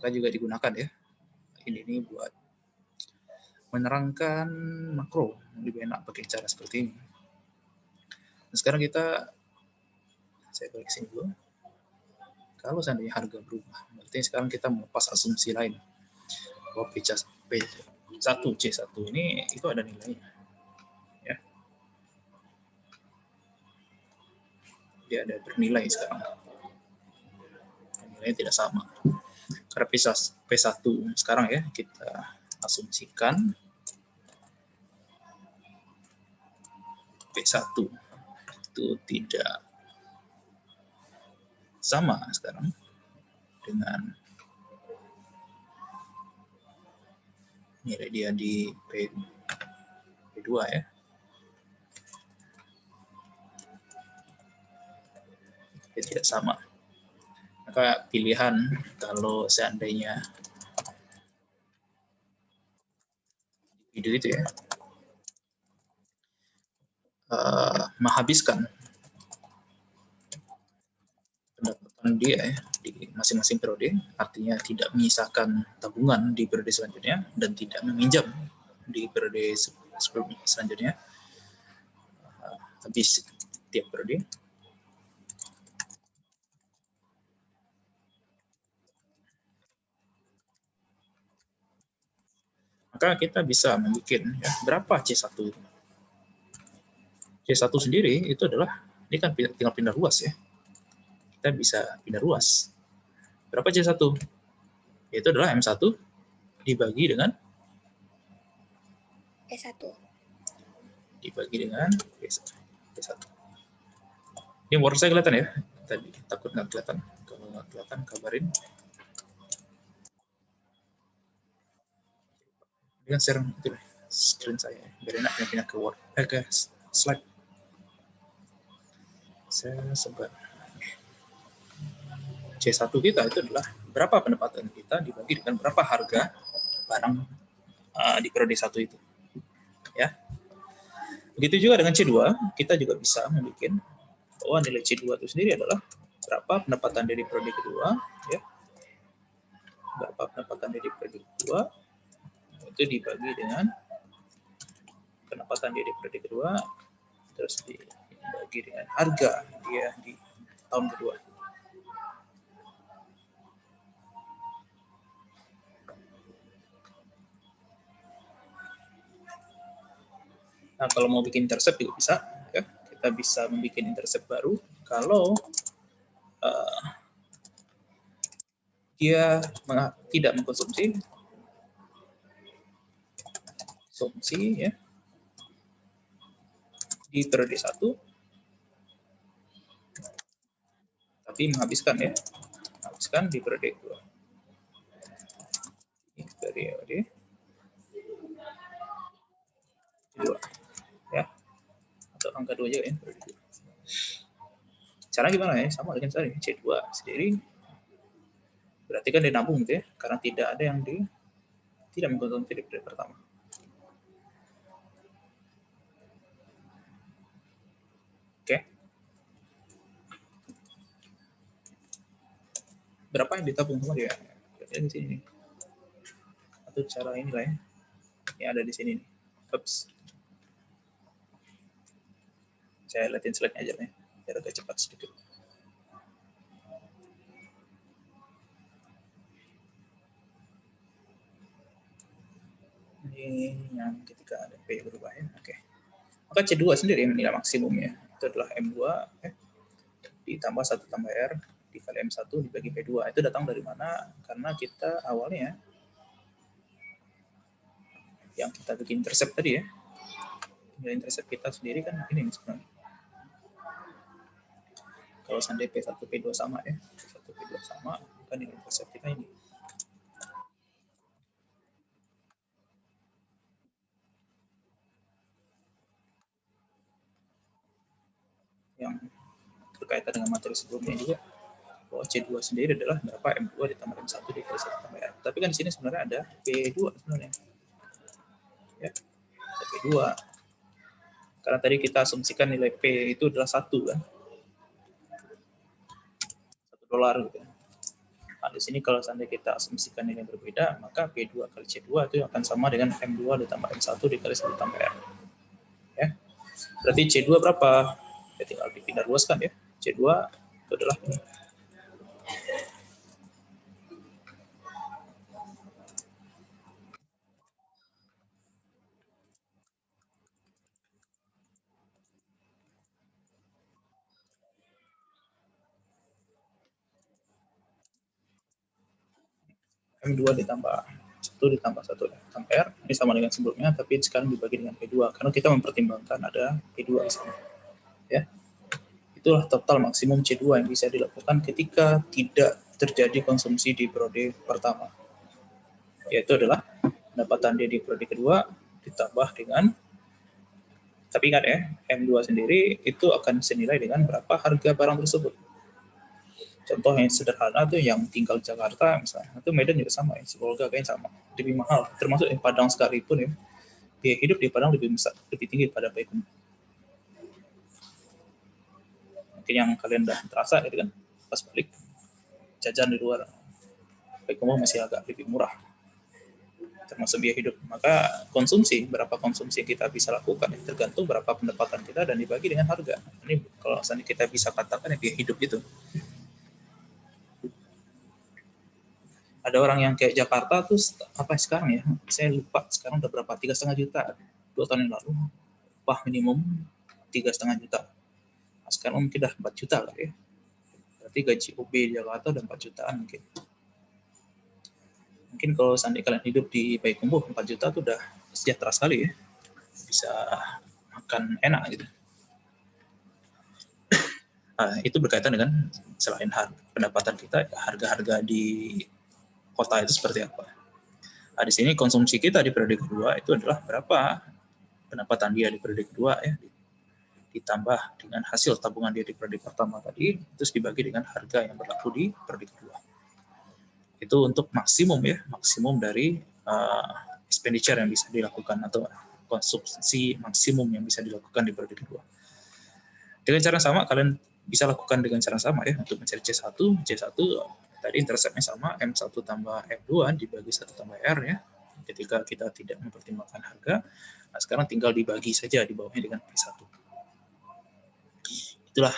maka juga digunakan ya. Ini buat menerangkan makro, lebih enak pakai cara seperti ini. Nah, sekarang saya balik sini dulu. Kalau seandainya harga berubah, berarti sekarang kita melepas asumsi lain bahwa P1 C1 ini itu ada nilainya. Ya. Dia ada bernilai sekarang. Nilainya tidak sama. Karena P1 sekarang ya kita asumsikan P1 itu tidak sama sekarang dengan nilai dia di P2 ya. Dia tidak sama. Maka pilihan kalau seandainya video itu ya menghabiskan pendapatan dia ya, di masing-masing periode, artinya tidak menyisakan tabungan di periode selanjutnya dan tidak meminjam di periode selanjutnya, habis tiap periode. Maka kita bisa membuat ya, berapa C1 itu. C1 sendiri itu adalah, ini kan tinggal pindah ruas ya. Kita bisa pindah ruas. Berapa C1? Itu adalah M1 dibagi dengan P1. Dibagi dengan P1. Ini word saya kelihatan ya? Tadi takut nggak kelihatan. Kalau nggak kelihatan, kabarin. Ini kan share itu screen saya, biar enak pindah ke Word, ke slide. Saya sebar. C1 kita itu adalah berapa pendapatan kita dibagi dengan berapa harga barang di periode 1 itu. Ya. Begitu juga dengan C2, kita juga bisa membuat bahwa nilai C2 itu sendiri adalah berapa pendapatan dari periode kedua, ya. Berapa pendapatan dari periode kedua itu dibagi dengan pendapatan dari periode kedua, terus dibagi dengan harga dia di tahun kedua. Nah, kalau mau bikin intercept juga bisa, ya. Kita bisa membuat intercept baru kalau dia tidak mengkonsumsi ya di periode 1, tapi menghabiskan di periode 2. Ini periode 2 ya, atau angka 2 juga ya, periode 2. Cara gimana ya? Sama dengan tadi C2 sendiri. Berarti kan dia nabung gitu ya, karena tidak ada yang tidak mengkonsumsi di periode pertama. Oke. Berapa yang ditabung sama dia? Di sini. Atau cara inilah ya. Ini ada di sini nih. Oops. Saya liatin slide aja nih, biar agak cepat sedikit. Ini yang ketika ada P berubah ya. Oke. Maka C2 sendiri nilai maksimumnya itu adalah M2 ya, ditambah 1 tambah R dikali M1 dibagi P2. Itu datang dari mana? Karena kita awalnya yang kita bikin intercept tadi ya. Nilai intercept kita sendiri kan ini sebenarnya. Kalau seandainya P1 P2 sama ya, P1 P2 sama, maka nilai intercept kita ini. Yang berkaitan dengan materi sebelumnya juga, bahwa C2 sendiri adalah berapa M2 ditambah M1 dikali 1 tambah R. Tapi kan di sini sebenarnya ada P2 sebenarnya. Ya, ada P2. Karena tadi kita asumsikan nilai P itu adalah 1 kan. $1 gitu. Nah, di sini kalau seandainya kita asumsikan ini berbeda, maka P2 kali C2 itu akan sama dengan M2 ditambah M1 dikali 1 tambah R. Ya. Berarti C2 berapa? Ya, tinggal dipindah luaskan ya. C2 itu adalah ini. M2 ditambah 1 ditambah 1 ampere, ini sama dengan sebelumnya, tapi sekarang dibagi dengan P2, karena kita mempertimbangkan ada P2 di sana. Ya. Itulah total maksimum C2 yang bisa dilakukan ketika tidak terjadi konsumsi di periode pertama. Yaitu adalah pendapatan dia di periode kedua ditambah dengan, tapi ingat ya, M2 sendiri itu akan senilai dengan berapa harga barang tersebut. Contoh yang sederhana tuh yang tinggal di Jakarta misalnya, itu Medan juga sama ya, Sibolga kayaknya sama, lebih mahal. Termasuk yang Padang sekalipun ya, biaya hidup di Padang lebih besar, lebih tinggi pada Payakumbuh. Mungkin yang kalian udah terasa gitu kan, pas balik jajan di luar, Payakumbuh masih agak lebih murah, termasuk biaya hidup. Maka konsumsi, berapa konsumsi kita bisa lakukan, ya, tergantung berapa pendapatan kita dan dibagi dengan harga. Ini kalau misalnya kita bisa katakan ya biaya hidup itu. Ada orang yang kayak Jakarta tuh apa sekarang ya, saya lupa sekarang udah berapa, 3,5 juta 2 tahun yang lalu upah minimum 3,5 juta. Nah, sekarang mungkin udah 4 juta lah ya, berarti gaji OB di Jakarta udah 4 jutaan mungkin kalau seandainya kalian hidup di Payakumbuh 4 juta tuh udah sejahtera sekali ya, bisa makan enak gitu. Nah, itu berkaitan dengan selain pendapatan kita, harga-harga di kota itu seperti apa. Nah, di sini konsumsi kita di periode kedua itu adalah berapa pendapatan dia di periode kedua ya, ditambah dengan hasil tabungan dia di periode pertama tadi, terus dibagi dengan harga yang berlaku di periode kedua. Itu untuk maksimum ya, maksimum dari expenditure yang bisa dilakukan atau konsumsi maksimum yang bisa dilakukan di periode kedua. Dengan cara sama, kalian bisa lakukan dengan cara sama ya, untuk mencari C1 tadi interceptnya sama, M1 tambah M2 dibagi 1 tambah R ya, ketika kita tidak mempertimbangkan harga. Nah, sekarang tinggal dibagi saja di bawahnya dengan P1. Itulah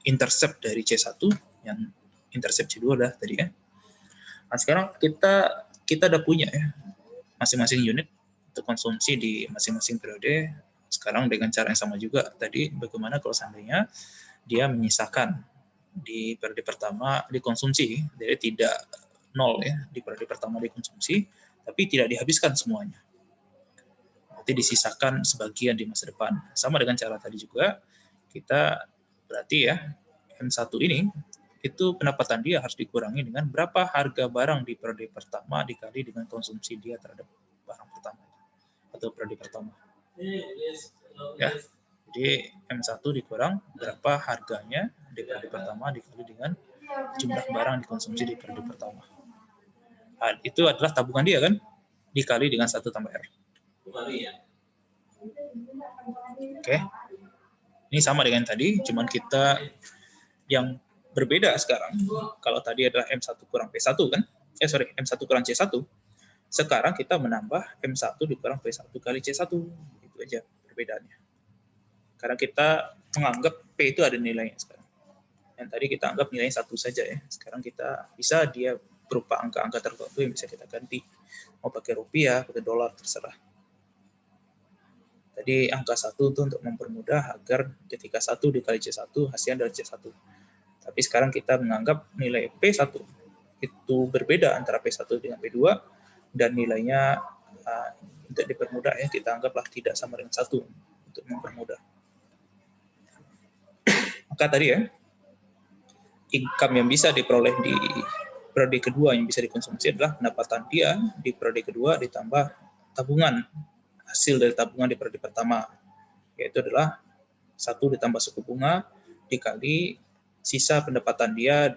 intercept dari C1, yang intercept C2 adalah tadi ya. Nah, sekarang kita udah punya ya masing-masing unit untuk konsumsi di masing-masing periode. Sekarang dengan cara yang sama juga tadi, bagaimana kalau seandainya dia menyisakan di periode pertama dikonsumsi, jadi tidak nol ya, di periode pertama dikonsumsi, tapi tidak dihabiskan semuanya. Nanti disisakan sebagian di masa depan. Sama dengan cara tadi juga, kita berarti ya, M1 ini, itu pendapatan dia harus dikurangi dengan berapa harga barang di periode pertama dikali dengan konsumsi dia terhadap barang pertama atau periode pertama. Ya, jadi M1 dikurang berapa harganya di periode pertama dikali dengan jumlah barang dikonsumsi di periode pertama. Nah, itu adalah tabungan dia kan, dikali dengan 1 tambah R. Oke. Ini sama dengan tadi, cuman kita yang berbeda sekarang. Kalau tadi adalah M1 kurang P1 kan? M1 kurang C1. Sekarang kita menambah M1 dikurang P1 kali C1. Itu aja perbedaannya. Karena kita menganggap P itu ada nilainya sekarang. Yang tadi kita anggap nilainya 1 saja ya. Sekarang kita bisa dia berupa angka-angka tertentu yang bisa kita ganti. Mau pakai rupiah, pakai dolar, terserah. Tadi angka 1 itu untuk mempermudah agar ketika 1 dikali C1 hasilnya adalah C1. Tapi sekarang kita menganggap nilai P1 itu berbeda antara P1 dengan P2 dan nilainya untuk dipermudah ya, kita anggaplah tidak sama dengan 1 untuk mempermudah. Maka tadi ya, income yang bisa diperoleh di periode kedua yang bisa dikonsumsi adalah pendapatan dia di periode kedua ditambah tabungan, hasil dari tabungan di periode pertama, yaitu adalah 1 ditambah suku bunga dikali sisa pendapatan dia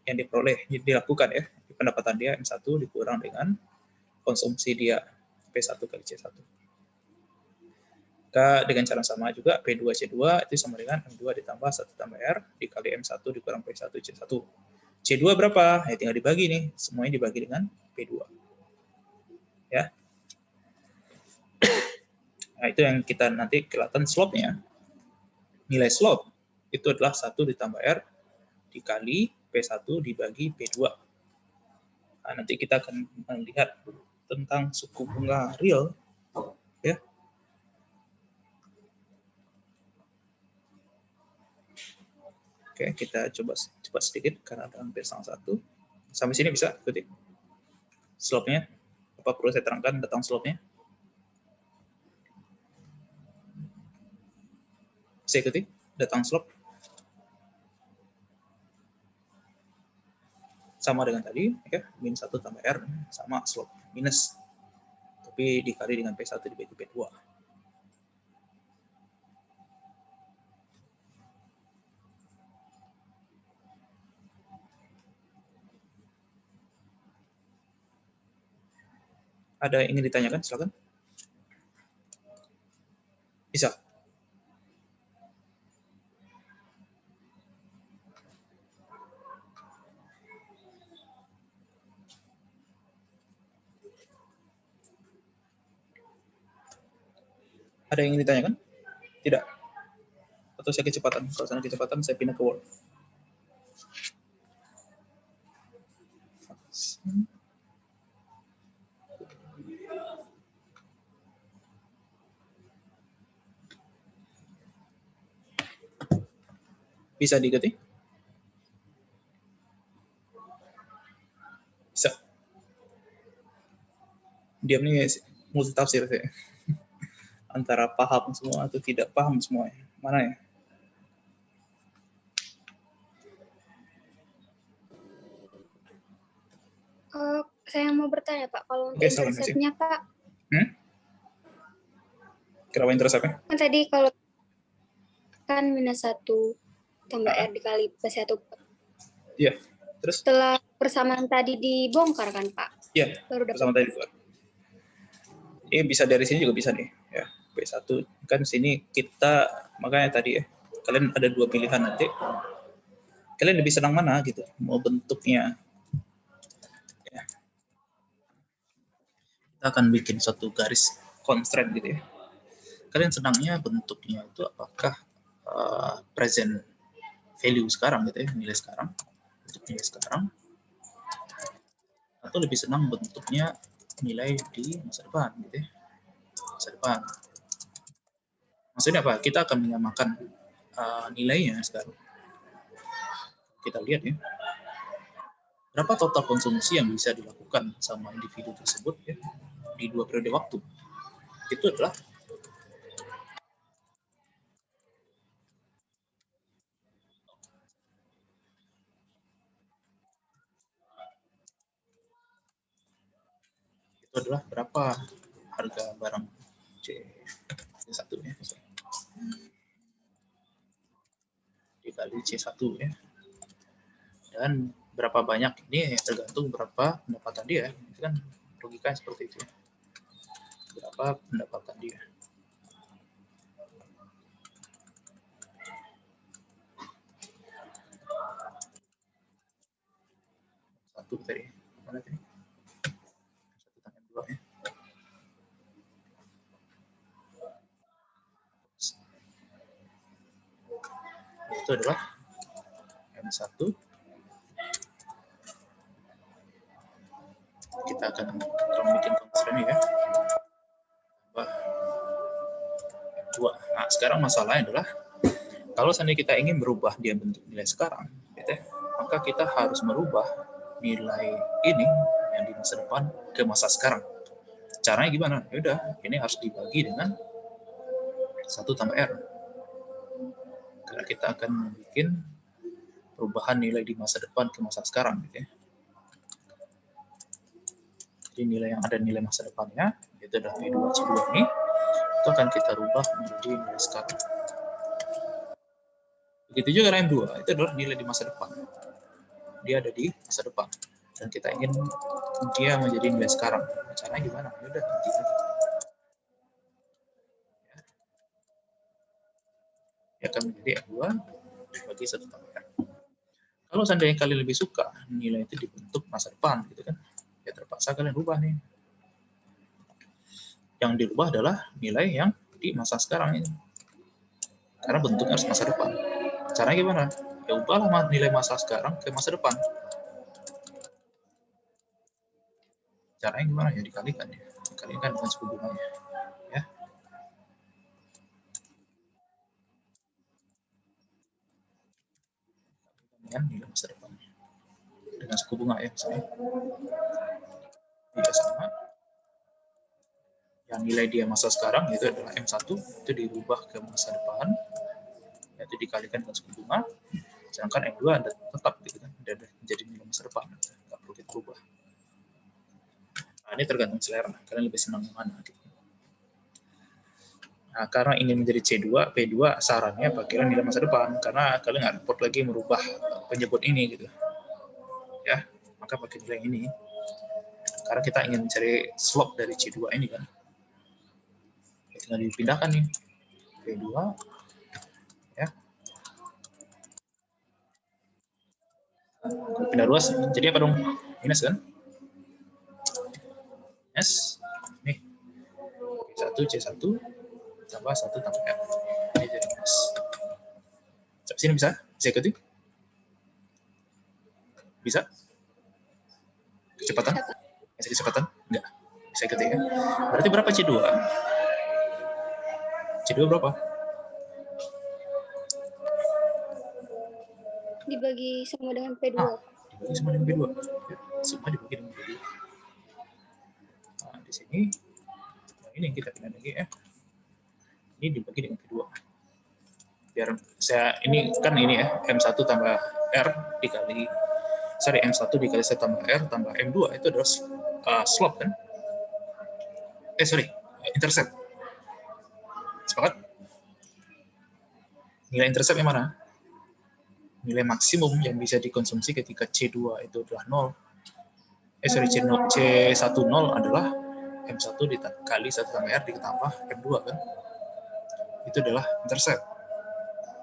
yang diperoleh, dilakukan ya, pendapatan dia M1 dikurang dengan konsumsi dia P1 kali C1. Maka dengan cara sama juga P2 C2 itu sama dengan M2 ditambah 1 tambah R dikali M1 dikurang P1 C1. C2 berapa? Ya tinggal dibagi nih, semuanya dibagi dengan P2. Ya. Nah, itu yang kita nanti kelihatan slope-nya. Nilai slope itu adalah 1 ditambah R dikali P1 dibagi P2. Nah, nanti kita akan melihat tentang suku bunga real, ya. Oke, kita coba cepat sedikit karena ada hampir setengah 1. Sampai sini bisa ikuti slope-nya. Apa perlu saya terangkan tentang slope-nya? Bisa ikuti datang slope? Sama dengan tadi, ya, min 1 tambah R sama slope minus. Tapi dikali dengan P1 dibagi P2. Ada yang ingin ditanyakan? Silakan. Bisa. Ada yang ingin ditanyakan? Tidak. Atau saya kecepatan? Kalau saya kecepatan, saya pindah ke Word. Bisa diikuti? Bisa. Diam nih multitafsir saya. Antara paham semua atau tidak paham semuanya. Mana ya? Saya mau bertanya Pak, kalau untuk interceptnya Pak. Kenapa interceptnya? Kan tadi kalau kan minus 1 tambah R dikali P1. Iya. Terus? Setelah persamaan tadi dibongkar kan Pak? Iya, persamaan tadi dibongkar. Ini bisa dari sini juga bisa nih. Ya, P1 kan sini kita, makanya tadi ya, kalian ada 2 pilihan nanti. Kalian lebih senang mana gitu? Mau bentuknya? Ya. Kita akan bikin satu garis constraint gitu ya. Kalian senangnya bentuknya itu apakah present value sekarang gitu ya, nilai sekarang, bentuk nilai sekarang, atau lebih senang bentuknya nilai di masa depan gitu ya, masa depan. Maksudnya apa? Kita akan menyamakan nilainya sekarang. Kita lihat ya, berapa total konsumsi yang bisa dilakukan sama individu tersebut ya di 2 periode waktu. Itu adalah berapa harga barang C1 ya, dikali C1 ya, dan berapa banyak ini tergantung berapa pendapatan dia. Itu kan logika seperti itu ya. Berapa pendapatan dia. Satu tadi mana tadi? 1 tambah 2 ya. Itu adalah M1. Kita akan bikin constraint ya. M2. Nah, sekarang masalahnya adalah kalau seandainya kita ingin merubah dia bentuk nilai sekarang, gitu ya, maka kita harus merubah nilai ini yang di masa depan ke masa sekarang. Caranya gimana? Ya udah, ini harus dibagi dengan 1 tambah R. Karena kita akan bikin perubahan nilai di masa depan ke masa sekarang, gitu ya. Jadi nilai yang ada nilai masa depannya, itu adalah P2 C2 ini, itu akan kita rubah menjadi nilai sekarang. Begitu juga M2, itu adalah nilai di masa depan. Dia ada di masa depan. Dan kita ingin dia menjadi nilai sekarang. Caranya gimana? Ya udah, nanti lagi. Dia akan menjadi M2 bagi 1 tambah R. Kalau seandainya kalian lebih suka nilai itu dibentuk masa depan, gitu kan, ya terpaksa kalian rubah nih. Yang dirubah adalah nilai yang di masa sekarang ini. Karena bentuknya harus masa depan. Caranya gimana? Ya ubahlah nilai masa sekarang ke masa depan. Caranya gimana? Ya dikalikan ya. Dikalikan dengan suku bunganya. Ya. Dengan nilai masa depan. Dengan suku bunga ya misalnya. Tidak sama. Yang nilai dia masa sekarang yaitu adalah M1, itu dirubah ke masa depan. Yaitu dikalikan dengan suku bunga. Sedangkan M2 ada tetap gitu kan, ada menjadi nilai masa depan, nggak perlu kita ubah. Nah, ini tergantung selera, kalian lebih senang yang mana gitu. Nah, karena ingin menjadi C2, P2 sarannya pakailah nilai masa depan, karena kalian nggak repot lagi merubah penyebut ini gitu. Ya, maka pakai nilai ini. Karena kita ingin mencari slope dari C2 ini kan. Tinggal dipindahkan nih, P2, ya. Pindah ruas, jadi apa dong? Minus kan? S, nih, C1 tambah 1 tambah R. Ini jadi minus. Sampai sini bisa? Bisa ikuti? Bisa? Kecepatan? Bisa kecepatan? Enggak. Bisa ikuti ya? Berarti berapa C2? C2 berapa? Dibagi sama dengan P2. Dibagi sama dengan P2. Ya, semua dibagi dengan P2. Nah, di sini, nah ini yang kita pindah lagi ya. Ini dibagi dengan P2. Biar saya, ini kan ini ya, M1 tambah R dikali, M1 dikali 1 tambah R tambah M2, itu adalah slope kan? Intercept. Sepakat? Nilai intercept yang mana? Nilai maksimum yang bisa dikonsumsi ketika C2 itu adalah 0. C10 adalah M1 dikali 1 tambah R ditambah M2 kan? Itu adalah intercept.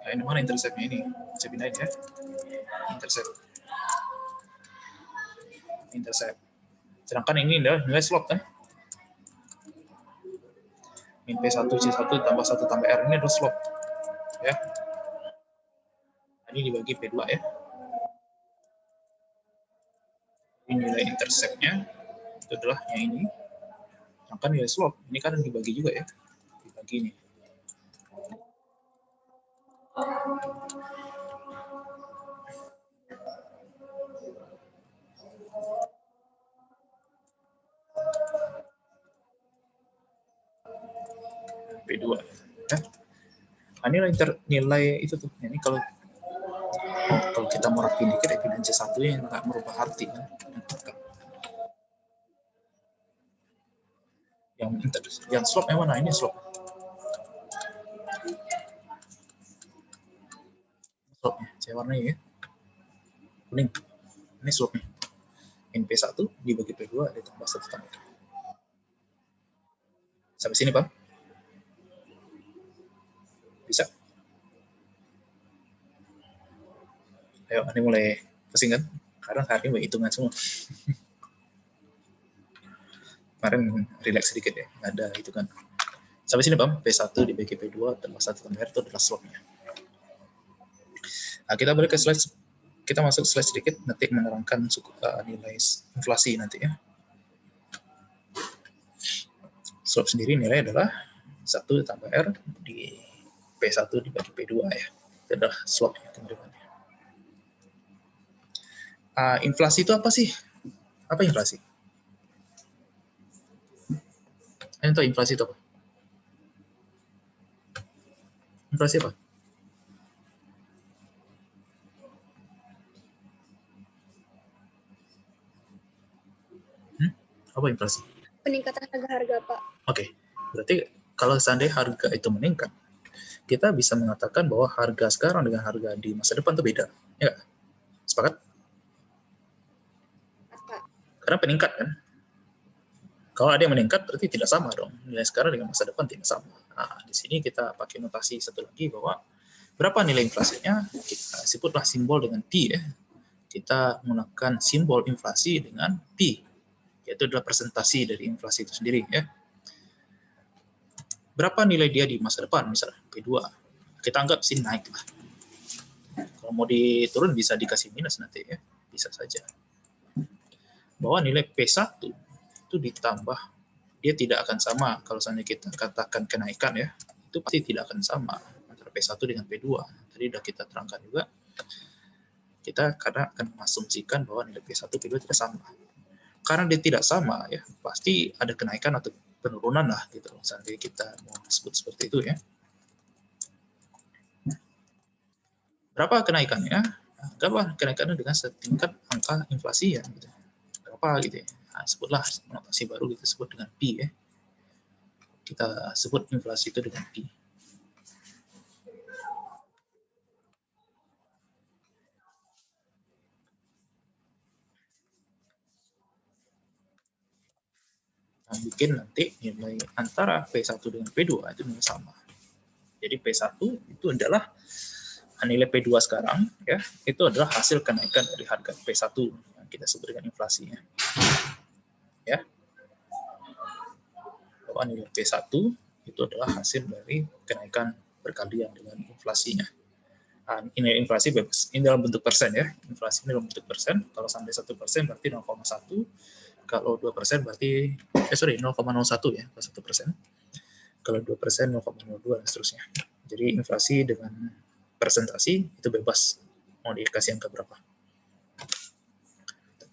Nah, ini mana interceptnya ini? Saya pindahin ya. Intercept. Sedangkan ini adalah nilai slope kan? Min P1 C1 tambah 1 tambah R ini adalah slope. Ya. Ini dibagi P2 ya. Ini nilai interceptnya itu adalah yang ini. Sedangkan nilai slope ini kan dibagi juga ya. Dibagi ini. P2 ya. Nah, nilai itu tuh. Ini kalau kita mau rapiin dikit evidensi satu yang nggak merubah arti kan. Yang slope yang mana? Ini slope. Slope-nya saya warnai ya. Kuning. Ini slope-nya. P1 dibagi P2 ditambah 1 tambah. Sampai sini, Pak? Bisa? Ayo, ini mulai pusing kan? Karena hari ini hitungan semua. Kemarin relax sedikit ya, nggak ada hitungan. Sampai sini, Pak? P1 dibagi P2 tambah 1 tambah R itu adalah slope-nya. Nah, kita balik ke slide. Kita masuk slide sedikit, nanti menerangkan nilai inflasi nanti ya. Slope sendiri nilai adalah 1 tambah R di P1 dibagi P2 ya. Itu adalah slope-nya teman-teman. Inflasi itu apa sih? Apa inflasi? Kalian tahu inflasi itu apa? Inflasi apa? Apa inflasi? Peningkatan harga-harga, Pak. Oke, berarti kalau seandainya harga itu meningkat, kita bisa mengatakan bahwa harga sekarang dengan harga di masa depan itu beda. Ya nggak? Sepakat? Karena peningkat kan? Kalau ada yang meningkat berarti tidak sama dong. Nilai sekarang dengan masa depan tidak sama. Nah, di sini kita pakai notasi satu lagi bahwa berapa nilai inflasinya, kita sebutlah simbol dengan T ya. kita menggunakan simbol inflasi dengan P, yaitu adalah presentasi dari inflasi itu sendiri ya. Berapa nilai dia di masa depan, misalnya P2. Kita anggap sini naik lah. Kalau mau diturun bisa dikasih minus nanti ya, bisa saja. Bahwa nilai P1 itu ditambah, dia tidak akan sama kalau seandainya kita katakan kenaikan ya, itu pasti tidak akan sama antara P1 dengan P2. Tadi sudah kita terangkan juga, kita kadang akan mengasumsikan bahwa nilai P1 P2 tidak sama. Karena dia tidak sama ya, pasti ada kenaikan atau penurunan lah gitu. Seandainya kita mau sebut seperti itu ya. Berapa kenaikannya? Berapa kenaikannya dengan setingkat angka inflasi ya gitu. Berapa gitu ya. Nah, sebutlah notasi baru kita sebut dengan P ya. Kita sebut inflasi itu dengan P. Nah, bikin nanti nilai antara P1 dengan P2 itu nilai sama. Jadi P1 itu adalah nilai P2 sekarang ya, itu adalah hasil kenaikan dari harga P1 yang kita sebut dengan inflasinya. Ya. Bahwa nilai P1 itu adalah hasil dari kenaikan perkalian dengan inflasinya. Nah, ini inflasi bebas, ini dalam bentuk persen ya. Inflasi ini dalam bentuk persen. Kalau sampai 1% berarti 0,1. Kalau 2% berarti 0,01 ya, kalau 1%. Kalau 2% 0,02 dan seterusnya. Jadi inflasi dengan presentasi itu bebas mau dikasih angka berapa.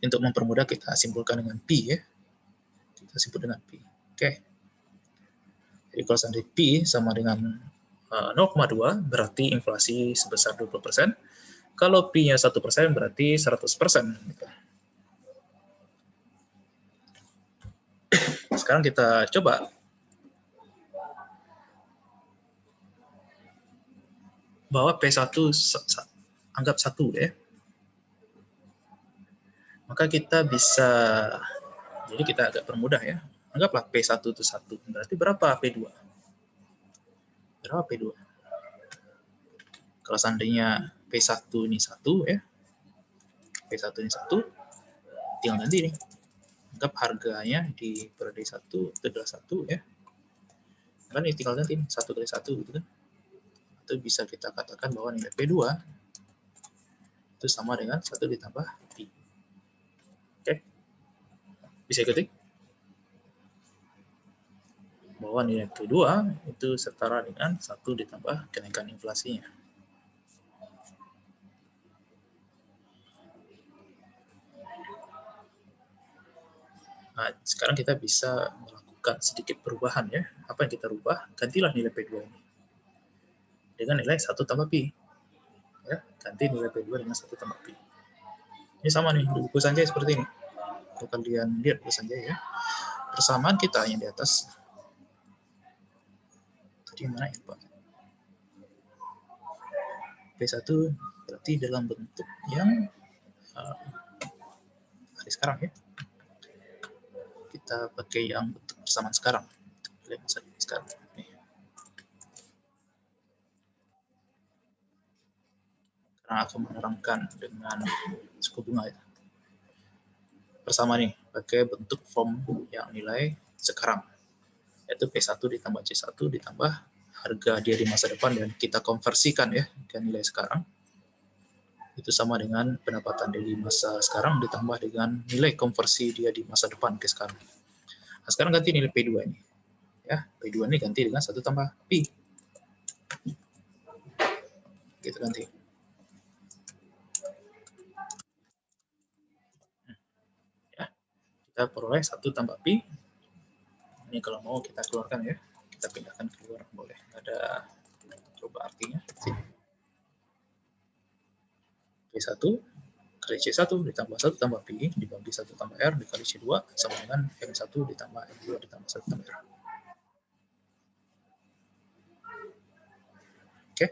Untuk mempermudah kita simpulkan dengan P ya. Kita sebut dengan P. Oke. Jadi kalau seandainya P sama dengan 0,2 berarti inflasi sebesar 20%. Kalau P-nya 1% berarti 100%. Gitu. Sekarang kita coba bahwa P1 anggap 1 ya. Maka kita bisa, jadi kita agak permudah ya. Anggaplah P1 itu 1. Berarti berapa P2? Berapa P2? Kalau seandainya P1 ini 1 ya. P1 ini 1, tinggal ganti nih. Anggap harganya di periode 1 itu adalah 1 ya. Kan ini tinggal ganti 1 kali 1 gitu kan. Itu bisa kita katakan bahwa nilai P2 itu sama dengan 1 ditambah P. Oke. Bisa ikuti? Bahwa nilai P2 itu setara dengan 1 ditambah kenaikan inflasinya. Nah, sekarang kita bisa melakukan sedikit perubahan ya. Apa yang kita rubah? Gantilah nilai P2 ini dengan nilai 1 tambah P. Ya, ganti nilai P2 dengan 1 tambah P. Ini sama nih, di buku Sanjay seperti ini. Kalau kalian lihat buku Sanjay ya. Persamaan kita yang di atas. Tadi mana ya, Pak? P1 berarti dalam bentuk yang hari sekarang ya. Kita pakai yang bentuk persamaan sekarang. Lihat sekarang. Nih. Karena aku menerangkan dengan suku bunga itu. Persamaan nih, pakai bentuk form yang nilai sekarang. Yaitu P1 ditambah C1 ditambah harga dia di masa depan dan kita konversikan ya ke nilai sekarang. Itu sama dengan pendapatan dia di masa sekarang ditambah dengan nilai konversi dia di masa depan ke sekarang. Nah, sekarang ganti nilai P2 ini. Ya, P2 ini ganti dengan 1 tambah P. Gitu ganti. Ya, kita peroleh 1 tambah P. Ini kalau mau kita keluarkan ya. Kita pindahkan keluar boleh. Ada coba artinya. P1 kali C1 ditambah 1 tambah P dibagi 1 tambah R dikali C2 sama dengan M1 ditambah M2 ditambah 1 tambah R. Oke.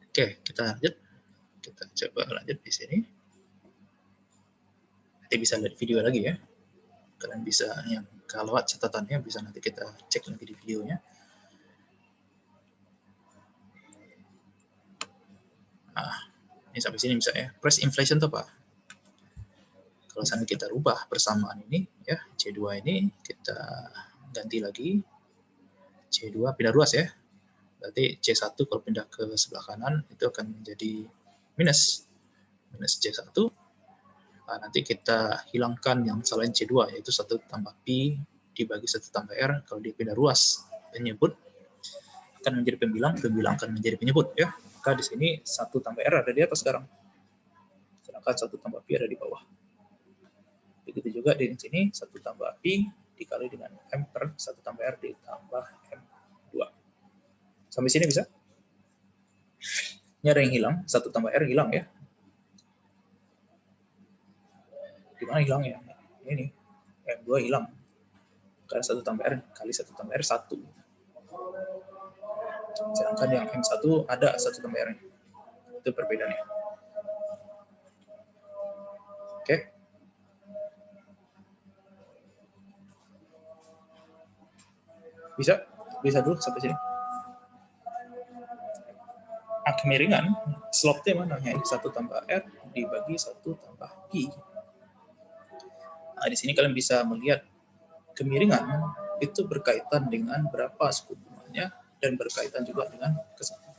Oke, kita lanjut. Kita Coba lanjut di sini. Nanti bisa lihat video lagi ya. Kalian bisa yang kalau catatannya bisa nanti kita cek lagi di videonya. Nah, ini sampai sini bisa ya. Price inflation itu apa? Kalau misalnya kita rubah persamaan ini ya, C2 ini kita ganti lagi C2 pindah ruas ya. Berarti C1 kalau pindah ke sebelah kanan itu akan menjadi minus C1. Nah, nanti kita hilangkan yang selain C2 yaitu 1 tambah Pi dibagi 1 tambah R. Kalau dia pindah ruas penyebut akan menjadi pembilang akan menjadi penyebut ya. Maka di sini 1 tambah R ada di atas sekarang. Sedangkan 1 tambah Pi ada di bawah. Begitu juga di sini 1 tambah Pi dikali dengan M per 1 tambah R ditambah M2. Sampai sini bisa? Ini ada yang hilang, 1 tambah R hilang ya. Di mana hilangnya? Ini, M2 hilang. Karena 1 tambah R kali 1 tambah R 1. Sedangkan yang M1 ada 1 tambah R. Itu perbedaannya. Oke. Bisa dulu sampai sini. Kemiringan, slope-nya mana? Ini 1 tambah R dibagi 1 tambah Pi. Nah, di sini kalian bisa melihat kemiringan itu berkaitan dengan berapa suku bunganya dan berkaitan juga dengan kesatuan.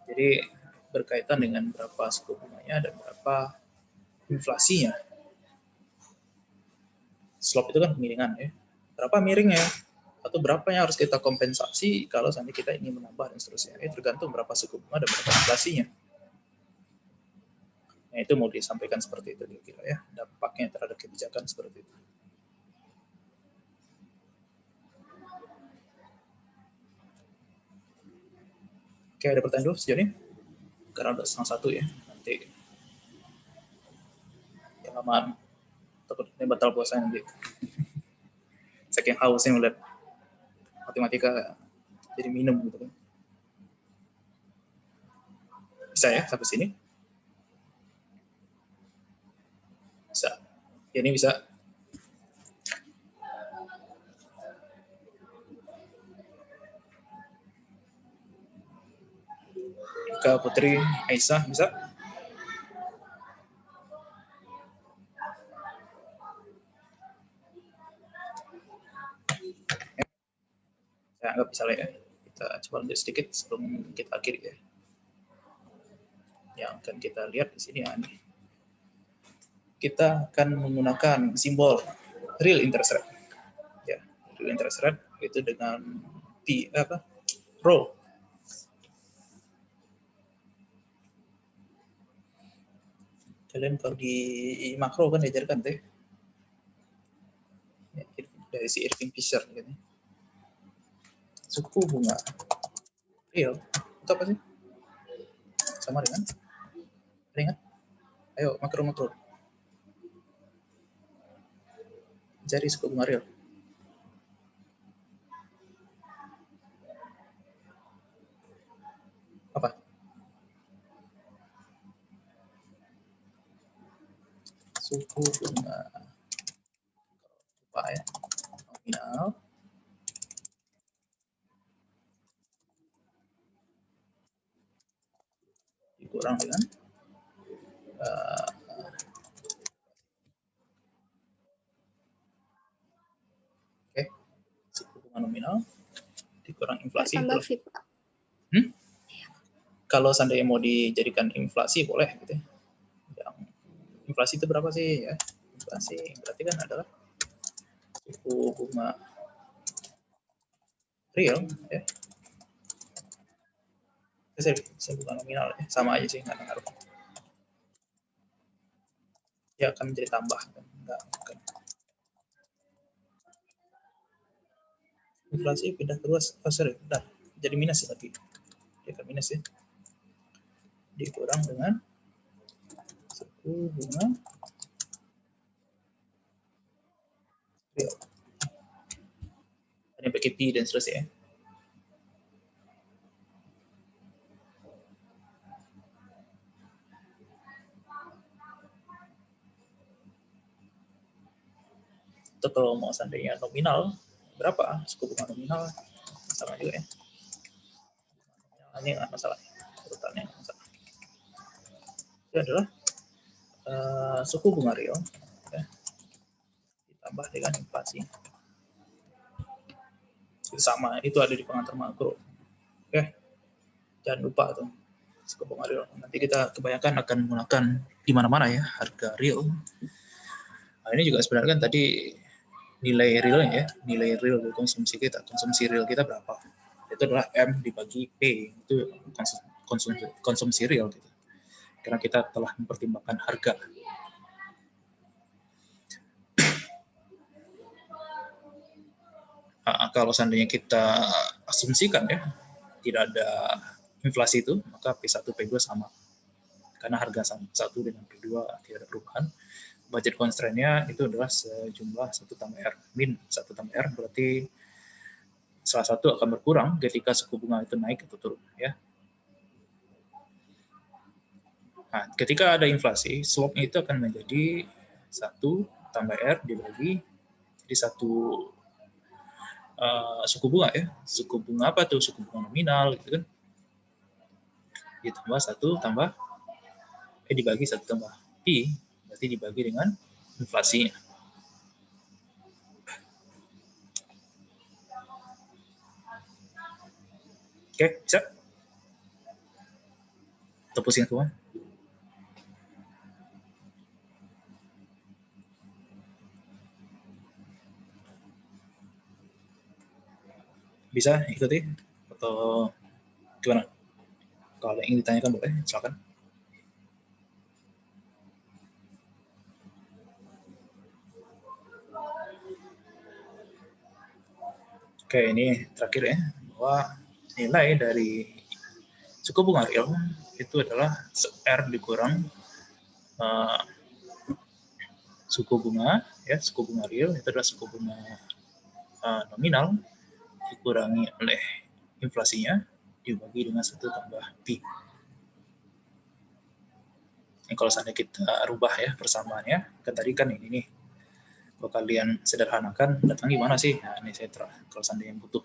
Jadi berkaitan dengan berapa suku bunganya dan berapa inflasinya. Slope itu kan kemiringan ya. Berapa miringnya? Atau berapa yang harus kita kompensasi kalau seandainya kita ingin menambah dan seterusnya. Tergantung berapa suku bunga dan berapa inflasinya. Nah, itu mau disampaikan seperti itu kira-kira ya. Dampaknya terhadap kebijakan seperti itu. Oke, ada pertanyaan dulu sejauh ini? Karena udah 1:30 ya. Nanti kelamaan. Takut ini batal puasa nanti. Saking hausnya melihat matematika jadi minum gitu kan. Bisa ya sampai sini? Bisa. Ya, ini bisa. Ika Putri Aisyah bisa? Saya anggap bisa lah ya. Kita coba lanjut sedikit sebelum kita akhiri ya. Yang akan kita lihat di sini ya. Kita akan menggunakan simbol real interest rate. Ya, real interest rate itu dengan P apa? Rho. Kalian kalau di makro kan diajarkan tuh. Ya, dari si Irving Fisher gitu. Suku bunga real itu apa sih? Sama dengan ingat? Ayo makro. Cari suku bunga real. Apa? Suku bunga apa ya? Nominal dikurang dengan suku bunga nominal dikurang inflasi. Tambah V, Pak. Kalau seandainya mau dijadikan inflasi boleh gitu ya. Yang inflasi itu berapa sih ya? Inflasi berarti kan adalah suku bunga real ya. Suku bunga nominal ya. Sama aja sih, nggak ngaruh. Ya akan menjadi tambah kan. Enggak. Inflasi pindah ke ruas, sorry, udah jadi minus ya tadi. Dia kan minus ya. Dikurang dengan suku bunga real. Ada pakai P dan seterusnya. Atau kalau mau seandainya nominal, berapa suku bunga nominal? Sama juga ya. Ini nggak masalah, urutannya nggak masalah. Itu adalah suku bunga real ya, ditambah dengan inflasi. Itu sama, itu ada di pengantar makro. Oke, jangan lupa tuh suku bunga real. Nanti kita kebanyakan akan menggunakan di mana-mana ya harga real. Nah, ini juga sebenarnya kan tadi nilai realnya ya, nilai real konsumsi kita, konsumsi real kita berapa? Itu adalah M dibagi P, itu konsumsi real gitu. Karena kita telah mempertimbangkan harga. Nah, kalau seandainya kita asumsikan ya, tidak ada inflasi itu, maka P1, P2 sama. Karena harga 1 dengan P2 tidak ada perubahan. Budget constraint-nya itu adalah sejumlah 1 tambah R. Min 1 tambah R berarti salah satu akan berkurang ketika suku bunga itu naik atau turun. Ya. Nah, ketika ada inflasi, slope-nya itu akan menjadi 1 tambah R dibagi jadi 1 suku bunga ya. Suku bunga apa tuh? Suku bunga nominal gitu kan. Ditambah 1 tambah dibagi 1 tambah P, berarti dibagi dengan inflasinya. Oke, bisa? Atau pusing semua? Bisa ikuti? Atau gimana? Kalau ada yang ingin ditanyakan boleh, silakan. Oke, ini terakhir ya, bahwa nilai dari suku bunga real itu adalah R dikurang suku bunga, ya suku bunga real itu adalah suku bunga nominal dikurangi oleh inflasinya dibagi dengan 1 tambah P. Ini kalau seandainya kita rubah ya persamaannya, kan tadi kan ini nih, kalau kalian sederhanakan, datang gimana sih? Nah, ini saya kalau seandainya butuh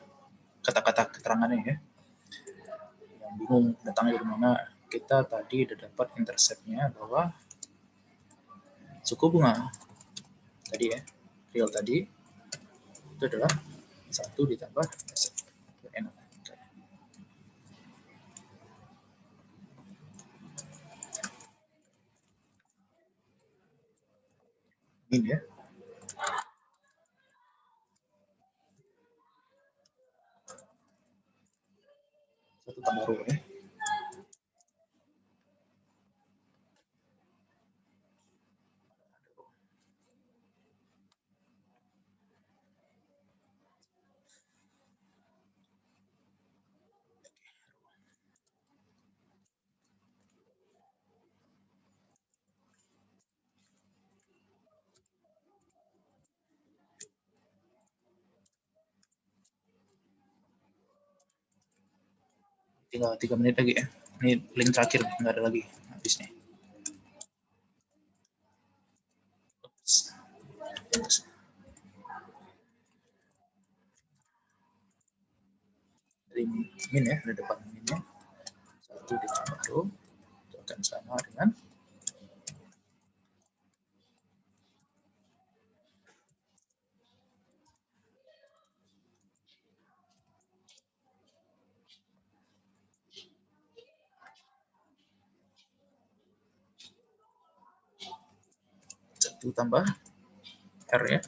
kata-kata keterangannya ya, yang bingung datangnya dari mana, kita tadi udah dapat intercept-nya bahwa suku bunga tadi ya, real tadi, itu adalah 1 ditambah N. Ini ya. Satu tambah rho ya. Tinggal 3 menit lagi ya. Ini link terakhir, nggak ada lagi habis nih. Dari min ya, ada depan minnya. 1 ditambah rho, itu akan sama dengan tambah R ya,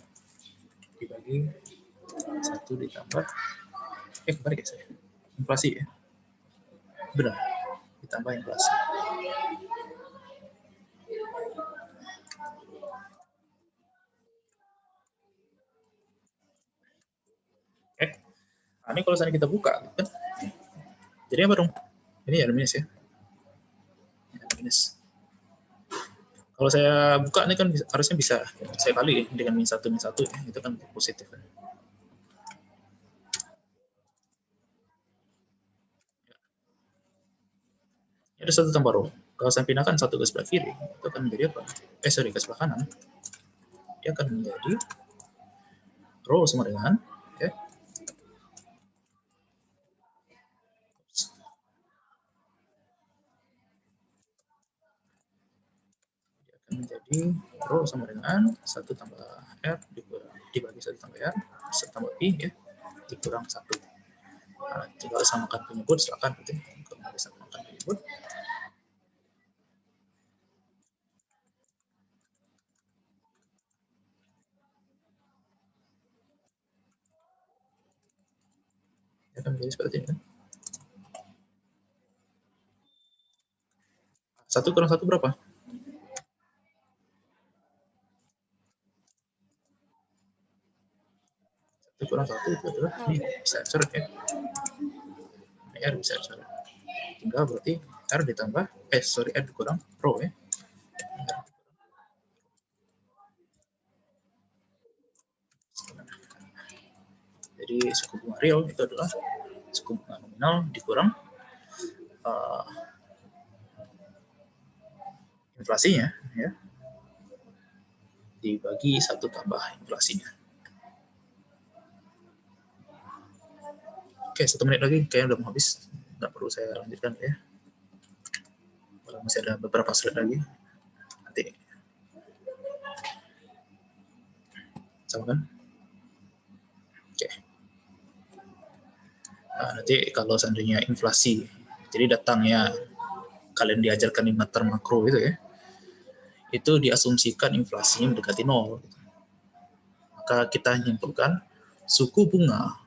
dibagi 1 ditambah kembali ya saya, inflasi ya, benar, ditambah inflasi. Nah, ini kalau misalnya kita buka kan, jadi apa dong? Ini ada minus ya, ada minus. Kalau saya buka ini kan harusnya bisa saya kali ya, dengan min 1 ya, itu kan positif kan. Ini ada 1 tambah rho. Kalau saya pindahkan 1 ke sebelah kiri, itu akan menjadi apa? Sorry, ke sebelah kanan. Dia akan menjadi rho sama dengan, oke, akan menjadi rho sama dengan 1 tambah R dibagi 1 tambah R, 1 tambah Pi, ya, dikurang 1. Nah, tinggal samakan penyebut, silakan gitu. Kalau bisa samakan penyebut. Akan menjadi seperti ini. 1 kurang 1 berapa? 1 kurang 1 itu adalah, ini bisa coret ya. R bisa coret. Tinggal berarti R ditambah, R dikurang rho ya. Jadi suku bunga real itu adalah suku bunga nominal dikurang inflasinya, ya, dibagi 1 tambah inflasinya. Oke, 1 menit lagi, kayaknya udah mau habis. Nggak perlu saya lanjutkan ya. Kalau masih ada beberapa slide lagi, nanti sama kan? Oke. Nah, nanti kalau seandainya inflasi, jadi datangnya kalian diajarkan di mata makro itu ya, itu diasumsikan inflasinya mendekati 0. Maka kita nyimpulkan suku bunga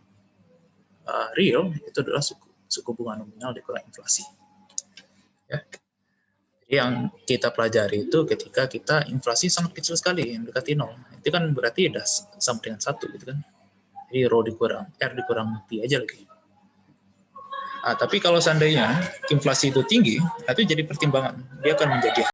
real itu adalah suku bunga nominal dikurang inflasi. Ya. Jadi yang kita pelajari itu ketika kita inflasi sangat kecil sekali, mendekati 0. Itu kan berarti udah sama dengan 1 gitu kan. Jadi rho dikurang, R dikurang Pi aja lagi. Tapi kalau seandainya inflasi itu tinggi, itu jadi pertimbangan. Dia akan menjadi